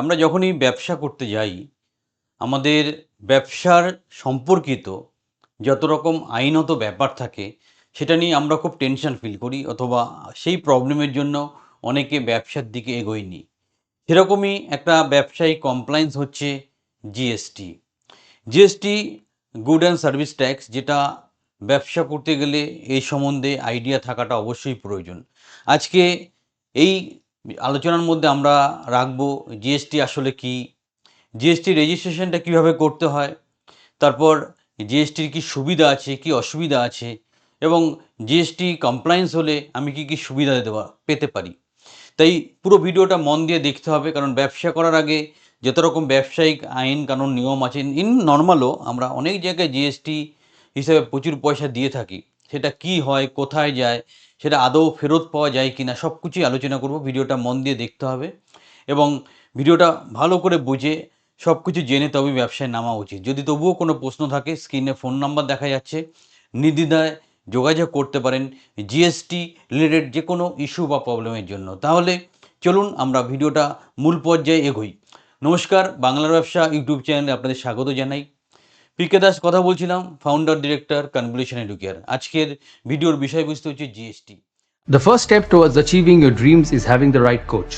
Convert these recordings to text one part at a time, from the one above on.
আমরা যখনই ব্যবসা করতে যাই, আমাদের ব্যবসার সম্পর্কিত যত রকম আইনত ব্যাপার থাকে, সেটা নিয়ে আমরা খুব টেনশন ফিল করি অথবা সেই প্রবলেমের জন্য অনেকে ব্যবসার দিকে এগোয়নি। সেরকমই একটা ব্যবসায়ী কমপ্লায়েন্স হচ্ছে GST. GST good and service tax, যেটা ব্যবসা করতে গেলে এই সম্বন্ধে আইডিয়া থাকাটা অবশ্যই প্রয়োজন। আজকে এই আলোচনার মধ্যে আমরা রাখবো জিএসটি আসলে কি, জিএসটি রেজিস্ট্রেশনটা কিভাবে করতে হয়, তারপর জিএসটির কি সুবিধা আছে, কি অসুবিধা আছে, এবং জিএসটি কমপ্লায়েন্স হলে আমি কি সুবিধা পেতে পারি। তাই পুরো ভিডিওটা মন দিয়ে দেখতে হবে, কারণ ব্যবসা করার আগে যত রকম ব্যবসায়িক আইন কানুন নিয়ম আছে, ইন নর্মালও আমরা অনেক জায়গায় জিএসটি হিসেবে প্রচুর পয়সা দিয়ে থাকি। সেটা কি হয়, কোথায় যায়, সেটা আদৌ ফেরত পাওয়া যায় কি না, সব কিছুই আলোচনা করব। ভিডিওটা মন দিয়ে দেখতে হবে এবং ভিডিওটা ভালো করে বুঝে সব কিছু জেনে তবে ব্যবসায় নামা উচিত। যদি তবুও কোনো প্রশ্ন থাকে, স্ক্রিনে ফোন নাম্বার দেখা যাচ্ছে, নির্দ্বিধায় যোগাযোগ করতে পারেন জিএসটি রিলেটেড যে কোনো ইস্যু বা প্রবলেমের জন্য। তাহলে চলুন আমরা ভিডিওটা মূল পর্যায়ে এগোই। নমস্কার, বাংলার ব্যবসা ইউটিউব চ্যানেলে আপনাদের স্বাগত জানাই। পিকে দাস কথা বলছিলাম, ফাউন্ডার ডিরেক্টর কনভলিউশন এডুকেয়ার। আজকের ভিডিওর বিষয়বস্তু হচ্ছে GST. The first step towards achieving your dreams is having the right coach.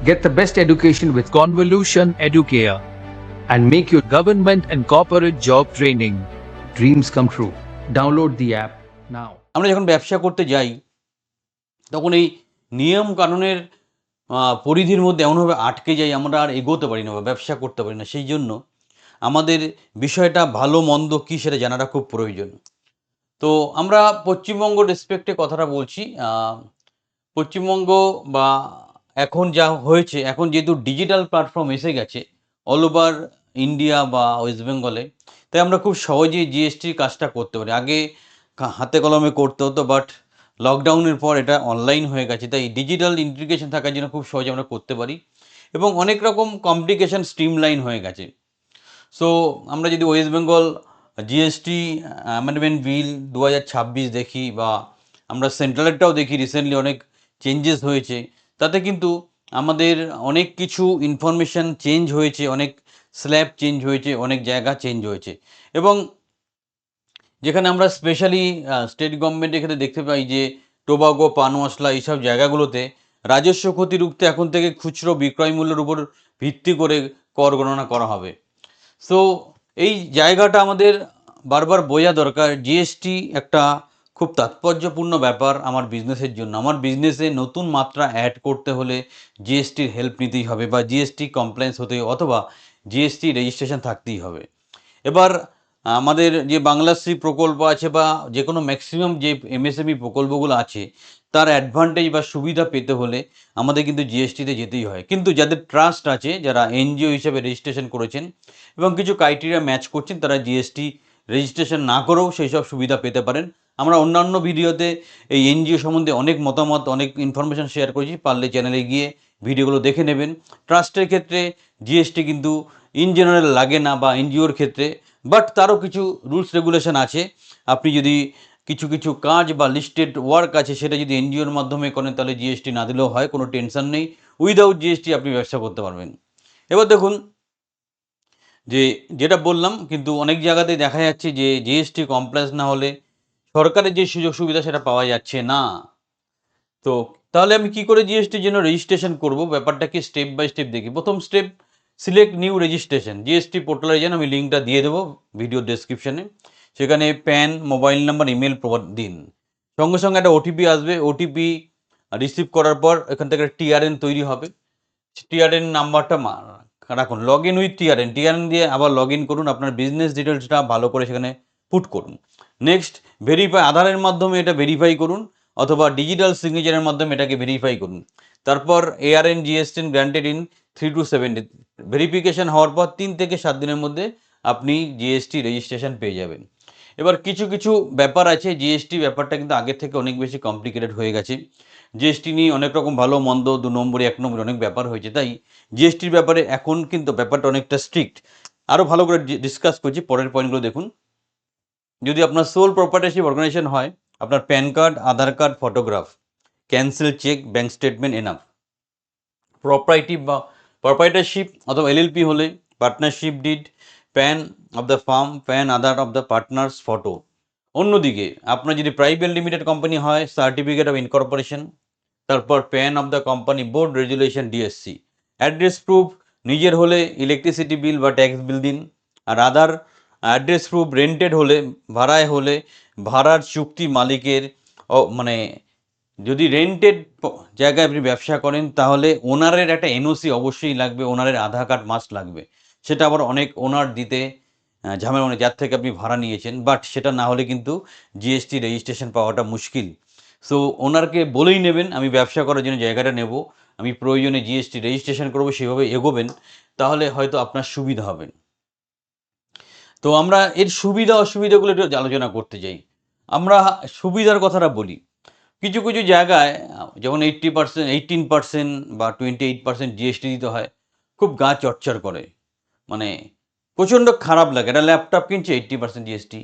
Get the best education with Convolution Educare and make your government and corporate job training dreams come true. Download the app now. আমরা যখন ব্যবসা করতে যাই, তখন এই নিয়ম কানুনের পরিধির মধ্যে এমনভাবে আটকে যাই, আমরা আর এগোতে পারি না বা ব্যবসা করতে পারি না। সেই জন্য আমাদের বিষয়টা ভালো মন্দ কী সেটা জানাটা খুব প্রয়োজন। তো আমরা পশ্চিমবঙ্গ রেসপেক্টে কথাটা বলছি। পশ্চিমবঙ্গ বা এখন যা হয়েছে, এখন যেহেতু ডিজিটাল প্ল্যাটফর্ম এসে গেছে অল ওভার ইন্ডিয়া বা ওয়েস্ট বেঙ্গলে, তাই আমরা খুব সহজেই জিএসটির কাজটা করতে পারি। আগে হাতে কলমে করতে হতো, বাট লকডাউনের পর এটা অনলাইন হয়ে গেছে, তাই ডিজিটাল ইন্টিগ্রেশন থাকার জন্য খুব সহজে আমরা করতে পারি এবং অনেক রকম কমপ্লিকেশন স্ট্রিমলাইন হয়ে গেছে। সো আমরা যদি West Bengal GST amendment bill 2026 দেখি, বা আমরা সেন্ট্রালেরটাও দেখি, রিসেন্টলি অনেক চেঞ্জেস হয়েছে। তাতে কিন্তু আমাদের অনেক কিছু ইনফরমেশান চেঞ্জ হয়েছে, অনেক স্ল্যাব চেঞ্জ হয়েছে, অনেক জায়গা চেঞ্জ হয়েছে। এবং যেখানে আমরা স্পেশালি স্টেট গভর্নমেন্টের ক্ষেত্রে দেখতে পাই যে টোবাকো, পান মশলা এইসব জায়গাগুলোতে রাজস্ব ক্ষতি রুখতে এখন থেকে খুচরো বিক্রয় মূল্যের উপর ভিত্তি করে কর গণনা করা হবে। সো এই জায়গাটা আমাদের বারবার বোঝা দরকার। জিএসটি একটা খুব তাৎপর্যপূর্ণ ব্যাপার আমার বিজনেসের জন্য। আমার বিজনেসে নতুন মাত্রা অ্যাড করতে হলে জিএসটির হেল্প নিতেই হবে, বা জিএসটি কমপ্লায়েন্স হতে, অথবা জিএসটি রেজিস্ট্রেশন থাকতেই হবে। এবার আমাদের যে বাংলাশ্রী প্রকল্প আছে, বা যে কোনো ম্যাক্সিমাম যে এমএসএমই প্রকল্পগুলো আছে, তার অ্যাডভান্টেজ বা সুবিধা পেতে হলে আমাদের কিন্তু জিএসটিতে যেতেই হয়। কিন্তু যাদের ট্রাস্ট আছে, যারা এনজিও হিসেবে রেজিস্ট্রেশন করেছেন এবং কিছু ক্রাইটেরিয়া ম্যাচ করছেন, তারা জিএসটি রেজিস্ট্রেশন না করেও সেই সব সুবিধা পেতে পারেন। আমরা অন্যান্য ভিডিওতে এই এনজিও সম্বন্ধে অনেক মতামত, অনেক ইনফরমেশান শেয়ার করেছি, পারলে চ্যানেলে গিয়ে ভিডিওগুলো দেখে নেবেন। ট্রাস্টের ক্ষেত্রে জিএসটি কিন্তু ইন জেনারেল লাগে না, বা এনজিওর ক্ষেত্রে, বাট তারও কিছু রুলস রেগুলেশন আছে। আপনি যদি কিছু কাজ বা লিস্টেড ওয়ার্ক আছে, সেটা যদি এনজিওর মাধ্যমে করেন, তাহলে জিএসটি না দিলেও হয়, কোনো টেনশন নেই। উইদাউট জিএসটি আপনি ব্যবসা করতে পারবেন। এবার দেখুন যে যেটা বললাম, কিন্তু অনেক জায়গাতেই দেখা যাচ্ছে যে জিএসটি কমপ্লায়েন্স না হলে সরকারের যে সুযোগ সুবিধা সেটা পাওয়া যাচ্ছে না। তো তাহলে আমি কি করে জিএসটির জন্য রেজিস্ট্রেশন করব, ব্যাপারটাকে স্টেপ বাই স্টেপ দেখি। প্রথম step, select new registration. GST পোর্টালে যান, আমি লিঙ্কটা দিয়ে দেবো ভিডিও ডেসক্রিপশনে। সেখানে প্যান, মোবাইল নাম্বার, ইমেল দিন। সঙ্গে সঙ্গে একটা ওটিপি আসবে। ওটিপি রিসিভ করার পর এখান থেকে টিআরএন তৈরি হবে। টিআরএন নাম্বারটা রাখুন, log in with TRN. TRN দিয়ে আবার লগ ইন করুন, আপনার বিজনেস ডিটেলসটা ভালো করে সেখানে পুট করুন। নেক্সট, ভেরিফাই, আধারের মাধ্যমে এটা ভেরিফাই করুন, অথবা ডিজিটাল সিগনেচারের মাধ্যমে এটাকে ভেরিফাই করুন। তারপর এআরএন GST granted in 3 to 7 day. Verification হওয়ার পর 3 থেকে 7 দিনের মধ্যে আপনি জিএসটি রেজিস্ট্রেশন পেয়ে যাবেন। এবার কিছু ব্যাপার আছে, জিএসটি ব্যাপারটা কিন্তু আগের থেকে অনেক বেশি কমপ্লিকেটেড হয়ে গেছে। জিএসটি নিয়ে অনেক রকম ভালো মন্দ, 2 নম্বরে 1 নম্বরে অনেক ব্যাপার হয়েছে। তাই জিএসটির ব্যাপারে এখন কিন্তু ব্যাপারটা অনেকটা স্ট্রিক্ট। আরও ভালো করে ডিসকাস করছি, পরের পয়েন্টগুলো দেখুন। যদি আপনার সোল প্রপার্টিশিপ অর্গানাইজেশন হয়, আপনার PAN card, Aadhaar card, photograph, cancel cheque, bank statement enough. Property বা প্রপাইটারশিপ অথবা এলএলপি হলে partnership deed, PAN of the firm, PAN Aadhaar of the partners photo. অন্যদিকে আপনার যদি প্রাইভেট লিমিটেড কোম্পানি হয়, সার্টিফিকেট অফ ইনকর্পোরেশন, তারপর PAN of the company board resolution DSC, address proof নিজের হলে ইলেকট্রিসিটি বিল বা ট্যাক্স বিল দিন। আর আদার অ্যাড্রেস প্রুফ রেন্টেড হলে, ভাড়ায় হলে ভাড়ার চুক্তি মালিকের মানে যদি রেন্টেড জায়গায় আপনি ব্যবসা করেন তাহলে ওনারের একটা এনওসি অবশ্যই লাগবে, ওনারের আধার কার্ড মাস্ট লাগবে। সেটা আবার অনেক ওনার দিতে ঝামেলা, মানে যার থেকে আপনি ভাড়া নিয়েছেন, বাট সেটা না হলে কিন্তু জিএসটি রেজিস্ট্রেশন পাওয়াটা মুশকিল। সো ওনারকে বলেই নেবেন আমি ব্যবসা করার জন্য জায়গাটা নেব, আমি প্রয়োজনে জিএসটি রেজিস্ট্রেশন করবো, সেভাবে এগোবেন, তাহলে হয়তো আপনার সুবিধা হবে। তো আমরা এর সুবিধা অসুবিধাগুলো একটু আলোচনা করতে চাই। আমরা সুবিধার কথাটা বলি। কিছু কিছু জায়গায় যেমন 80%, 18% বা 28% জিএসটি দিতে হয়, খুব গা চচ্চর করে, মানে প্রচণ্ড খারাপ লাগে। একটা ল্যাপটপ কিনছে 80% জিএসটি,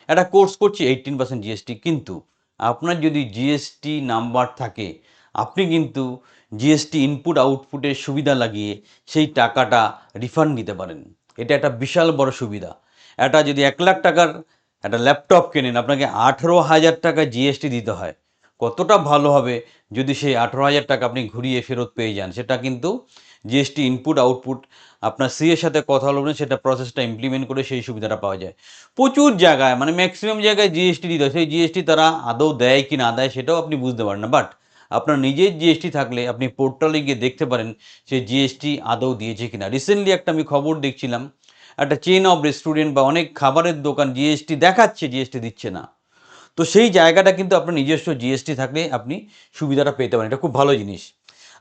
একটা কোর্স করছে 18% জিএসটি, কিন্তু আপনার যদি জিএসটি নাম্বার থাকে আপনি কিন্তু জিএসটি ইনপুট আউটপুটের সুবিধা লাগিয়ে সেই টাকাটা রিফান্ড নিতে পারেন। এটা একটা বিশাল বড় সুবিধা। একটা যদি 1 লাখ টাকার একটা ল্যাপটপ কেনেন, আপনাকে 18,000 টাকা জিএসটি দিতে হয়। কতটা ভালো হবে যদি সেই 18,000 টাকা আপনি ঘুরিয়ে ফেরত পেয়ে যান। সেটা কিন্তু জিএসটি ইনপুট আউটপুট আপনার সিএর সাথে কথা বলবেন, সেটা প্রসেসটা ইমপ্লিমেন্ট করে সেই সুবিধাটা পাওয়া যায়। প্রচুর জায়গায়, মানে ম্যাক্সিমাম জায়গায় জিএসটি দিতে হয়, সেই জিএসটি তারা আদৌ দেয় কি না দেয় সেটাও আপনি বুঝতে পারেন না। বাট আপনার নিজের জিএসটি থাকলে আপনি পোর্টালে গিয়ে দেখতে পারেন সেই জিএসটি আদৌ দিয়েছে কিনা। রিসেন্টলি একটা আমি খবর দেখছিলাম, একটা চেন অফ রেস্টুরেন্ট বা অনেক খাবারের দোকান জিএসটি দেখাচ্ছে, জিএসটি দিচ্ছে না। তো সেই জায়গাটা কিন্তু আপনার নিজস্ব জিএসটি থাকলে আপনি সুবিধাটা পেতে পারেন, এটা খুব ভালো জিনিস।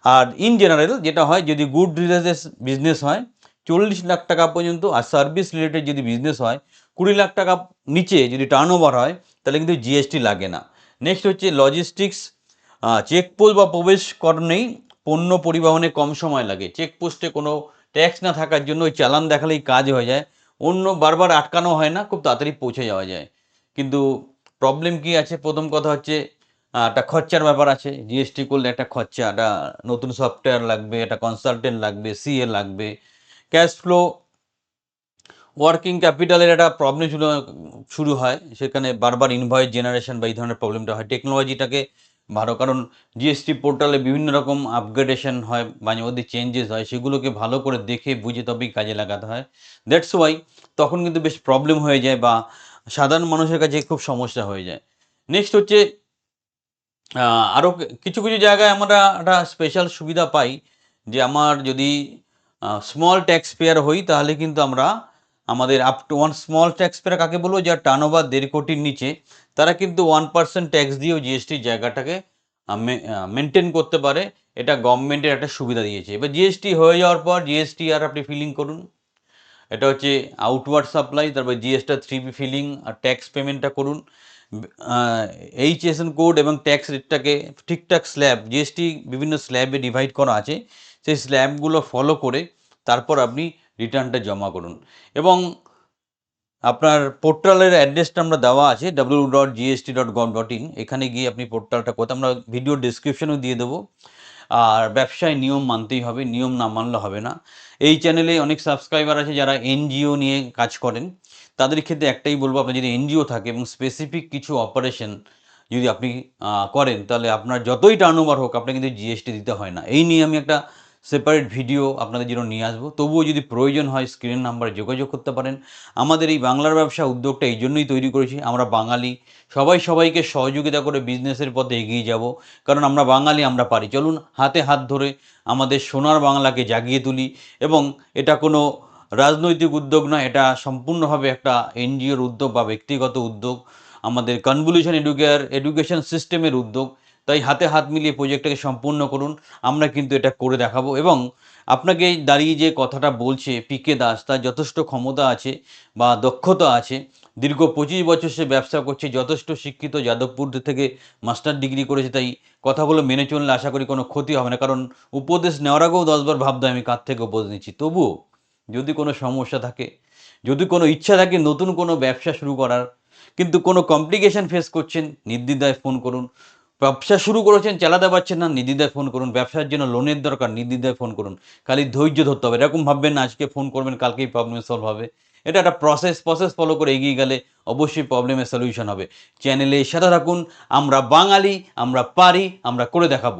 আর ইন জেনারেল যেটা হয়, যদি গুড রিলেটেড বিজনেস হয় 40 লাখ টাকা পর্যন্ত, আর সার্ভিস রিলেটেড যদি বিজনেস হয় 20 লাখ টাকা নিচে যদি টার্নওভার হয় তাহলে কিন্তু জিএসটি লাগে না। নেক্সট হচ্ছে লজিস্টিক্স, চেকপোস্ট বা প্রবেশ কর নেই, পণ্য পরিবহনে কম সময় লাগে। চেকপোস্টে কোনো ট্যাক্স না থাকার জন্য ওই চালান দেখালেই কাজ হয়ে যায়, অন্য বারবার আটকানো হয় না, খুব তাড়াতাড়ি পৌঁছে যাওয়া যায়। কিন্তু প্রবলেম কি আছে, প্রথম কথা হচ্ছে একটা খরচার ব্যাপার আছে। জিএসটি করলে একটা খরচা, একটা নতুন সফটওয়্যার লাগবে, একটা কনসালটেন্ট লাগবে, সিএ লাগবে। ক্যাশ ফ্লো, ওয়ার্কিং ক্যাপিটালের একটা প্রবলেম শুরু হয়, সেখানে বারবার ইনভয়েস জেনারেশন বা এই ধরনের প্রবলেমটা হয়। টেকনোলজিটাকে ভালো, কারণ জিএসটি পোর্টালে বিভিন্ন রকম আপগ্রেডেশন হয়, মাঝে মধ্যে চেঞ্জেস হয়, সেগুলোকে ভালো করে দেখে বুঝে তবেই কাজে লাগাতে হয়। দ্যাটস ওয়াই তখন কিন্তু বেশ প্রবলেম হয়ে যায় বা সাধারণ মানুষের কাছে খুব সমস্যা হয়ে যায়। নেক্সট হচ্ছে আরও কিছু কিছু জায়গায় আমরা একটা স্পেশাল সুবিধা পাই, যে আমার যদি স্মল ট্যাক্স পেয়ার হই তাহলে কিন্তু আমরা আমাদের up to one small tax payer কাকে বলবো, যার টার্নওভার 1.5 কোটির নিচে, তারা কিন্তু 1% ট্যাক্স দিয়েও জিএসটির জায়গাটাকে মেনটেন করতে পারে। এটা গভর্নমেন্টের একটা সুবিধা দিয়েছে। এবার জিএসটি হয়ে যাওয়ার পর জিএসটি আর আপনি ফিলিং করুন, এটা হচ্ছে আউটওয়ার্ড সাপ্লাই, তারপর জিএসটা 3 ফিলিং আর ট্যাক্স পেমেন্টটা করুন। এইচএসএন কোড এবং ট্যাক্স রেটটাকে ঠিকঠাক স্ল্যাব, জিএসটি বিভিন্ন স্ল্যাবে ডিভাইড করা আছে, সেই স্ল্যাবগুলো ফলো করে তারপর আপনি রিটার্নটা জমা করুন। এবং আপনার পোর্টালের অ্যাড্রেসটা আমরা দেওয়া আছে www.gst.gov.in, এখানে গিয়ে আপনি পোর্টালটা করতে, আমরা ভিডিও ডিসক্রিপশনেও দিয়ে দেবো। আর ব্যবসায় নিয়ম মানতেই হবে, নিয়ম না মানলে হবে না। এই চ্যানেলে অনেক সাবস্ক্রাইবার আছে যারা এনজিও নিয়ে কাজ করেন, তাদের ক্ষেত্রে একটাই বলবো, আপনার যদি এনজিও থাকে এবং স্পেসিফিক কিছু অপারেশন যদি আপনি করেন, তাহলে আপনার যতই টার্নওভার হোক আপনার কিন্তু জিএসটি দিতে হয় না। এই নিয়ে আমি একটা সেপারেট ভিডিও আপনাদের জন্য নিয়ে আসবো। তবুও যদি প্রয়োজন হয় স্ক্রিন নাম্বারে যোগাযোগ করতে পারেন। আমাদের এই বাংলার ব্যবসা উদ্যোগটা এই জন্যই তৈরি করেছি, আমরা বাঙালি, সবাই সবাইকে সহযোগিতা করে বিজনেসের পথে এগিয়ে যাব, কারণ আমরা বাঙালি, আমরা পারি। চলুন হাতে হাত ধরে আমাদের সোনার বাংলাকে জাগিয়ে তুলি। এবং এটা কোনো রাজনৈতিক উদ্যোগ নয়, এটা সম্পূর্ণভাবে একটা এনজিওর উদ্যোগ বা ব্যক্তিগত উদ্যোগ, আমাদের কনভলিউশন এডুকেশন সিস্টেমের উদ্যোগ। তাই হাতে হাত মিলিয়ে প্রজেক্টটাকে সম্পূর্ণ করুন, আমরা কিন্তু এটা করে দেখাবো। এবং আপনাকে দাঁড়িয়ে যে কথাটা বলছে পিকে দাস, তার যথেষ্ট ক্ষমতা আছে বা দক্ষতা আছে, দীর্ঘ 25 বছর সে ব্যবসা করছে, যথেষ্ট শিক্ষিত, যাদবপুর থেকে মাস্টার ডিগ্রি করেছে। তাই কথাগুলো মেনে চললে আশা করি কোনো ক্ষতি হবে না, কারণ উপদেশ নেওয়ার আগেও 10 বার ভাবতে হয় আমি কার থেকে উপদেশ নিচ্ছি। তবুও যদি কোনো সমস্যা থাকে, যদি কোনো ইচ্ছা থাকে নতুন কোনো ব্যবসা শুরু করার, কিন্তু কোনো কমপ্লিকেশন ফেস করছেন, নির্দ্বিধায় ফোন করুন। ব্যবসা শুরু করেছেন, চালাতে পারছেন না, নির্দ্বিধায় ফোন করুন। ব্যবসার জন্য লোনের দরকার, নির্দ্বিধায় ফোন করুন। খালি ধৈর্য ধরতে হবে। এরকম ভাববেন না আজকে ফোন করবেন, কালকেই প্রবলেম সলভ হবে। এটা একটা প্রসেস ফলো করে এগিয়ে গেলে অবশ্যই প্রবলেমের সলিউশন হবে। চ্যানেলের সাথে থাকুন। আমরা বাঙালি, আমরা পারি, আমরা করে দেখাবো।